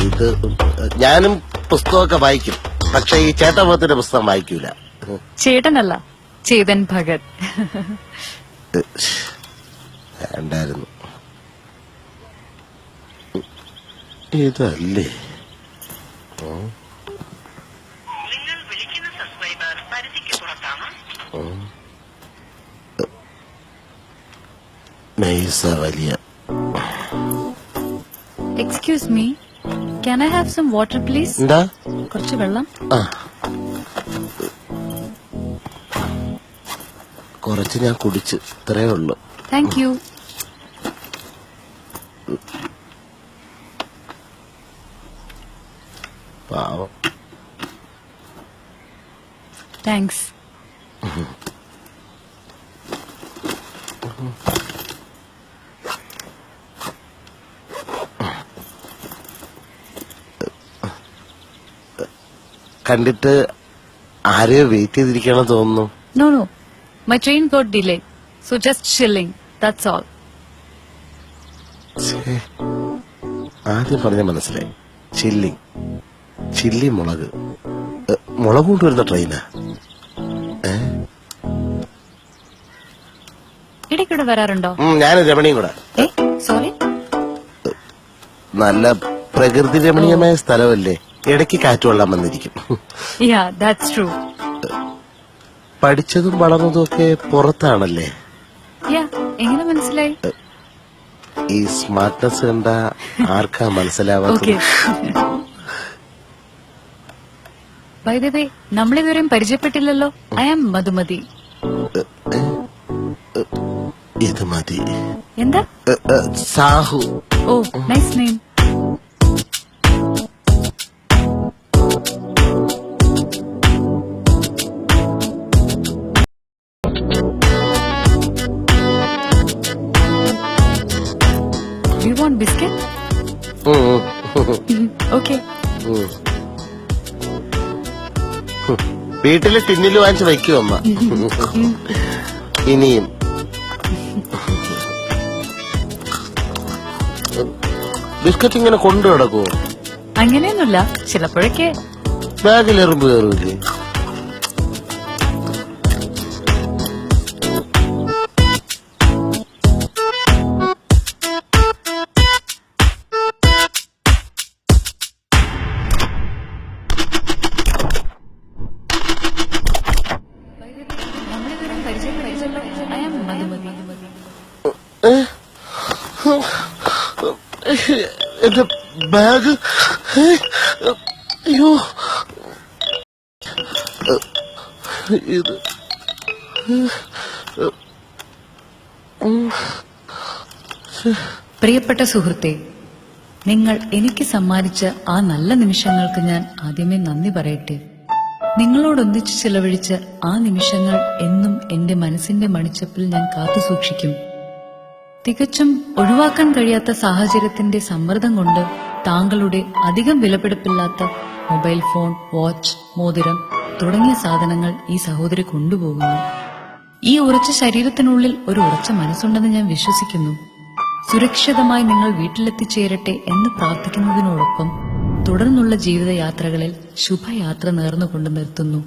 ഇത് ഞാനും പുസ്തകമൊക്കെ വായിക്കും, പക്ഷെ ഈ ചേട്ടന്റെ പുസ്തകം വായിക്കൂല. ചേട്ടനല്ല, ചേതൻ ഭഗത്. വേണ്ടായിരുന്നു. ഇതല്ലേ നൈസ വലിയ. Excuse me, can I have some water please? എന്താ? കുറച്ച് വെള്ളം. കുറച്ച് ഞാൻ കുടിച്ചു, ഇത്രേ ഉള്ളു. Thank you. പാവം. താങ്ക്സ്. കണ്ടിട്ട് ആരെയോ വെയിറ്റ് ചെയ്തിരിക്കണം തോന്നുന്നു. No, no. My train got delayed. So just chilling. That's all. ആദ്യം പറഞ്ഞ മനസ്സിലായി. ചില്ലിങ്. ചില്ലി മുളക്. മുളക് കൊണ്ടുവരുന്ന ട്രെയിനാ? ഇടയ്ക്കൂടെ വരാറുണ്ടോ? ഞാനും രമണിയും കൂടെ. സോറി. നല്ല പ്രകൃതി രമണീയമായ സ്ഥലമല്ലേ, ഇടയ്ക്ക് കാറ്റുകൊള്ളാൻ വന്നിരിക്കും. Yeah, that's true. പഠിച്ചതും വളർന്നതും ഒക്കെ പുറത്താണല്ലേ? Yeah, എങ്ങനെ മനസ്സിലായി? ഈ സ്മാർട്ട്നെസ് കണ്ട ആർക്കാ മനസ്സിലാവാത്തത്? By the way, നമ്മളിതുവരെയും പരിചയപ്പെട്ടില്ലല്ലോ. I am Madhumathi. ഇത് മതി. എന്താ? Sahu. Oh, nice name. You want biscuit? Okay. വീട്ടില് ടിന്നില് വാങ്ങിച്ച് വയ്ക്കും അമ്മ. ഇനിയും ബിസ്ക്കറ്റ് ഇങ്ങനെ കൊണ്ടു കിടക്കുവോ? അങ്ങനെയൊന്നുമില്ല, ചിലപ്പോഴൊക്കെ. ബാഗിൽ എറുമ്പ് കയറൂലേ? I am Madhumathi. എന്റെ ബാഗ്. അയ്യോ, ഇത് പ്രിയപ്പെട്ട സുഹൃത്തെ, നിങ്ങൾ എനിക്ക് സമ്മാനിച്ച ആ നല്ല നിമിഷങ്ങൾക്ക് ഞാൻ ആദ്യമേ നന്ദി പറയട്ടെ. നിങ്ങളോടൊന്നിച്ചു ചിലവഴിച്ച ആ നിമിഷങ്ങൾ എന്നും എന്റെ മനസ്സിന്റെ മണിച്ചപ്പിൽ ഞാൻ കാത്തു സൂക്ഷിക്കും. തികച്ചും ഒഴിവാക്കാൻ കഴിയാത്ത സാഹചര്യത്തിന്റെ സമ്മർദ്ദം കൊണ്ട് താങ്കളുടെ അധികം വിലപിടിപ്പില്ലാത്ത മൊബൈൽ ഫോൺ, വാച്ച്, മോതിരം തുടങ്ങിയ സാധനങ്ങൾ ഈ സഹോദരി കൊണ്ടുപോകുന്നു. ഈ ഉറച്ച ശരീരത്തിനുള്ളിൽ ഒരു ഉറച്ച മനസ്സുണ്ടെന്ന് ഞാൻ വിശ്വസിക്കുന്നു. സുരക്ഷിതമായി നിങ്ങൾ വീട്ടിലെത്തിച്ചേരട്ടെ എന്ന് പ്രാർത്ഥിക്കുന്നതിനോടൊപ്പം തുടർന്നുള്ള ജീവിതയാത്രകളിൽ ശുഭയാത്ര നേർന്നുകൊണ്ട് നിർത്തുന്നു.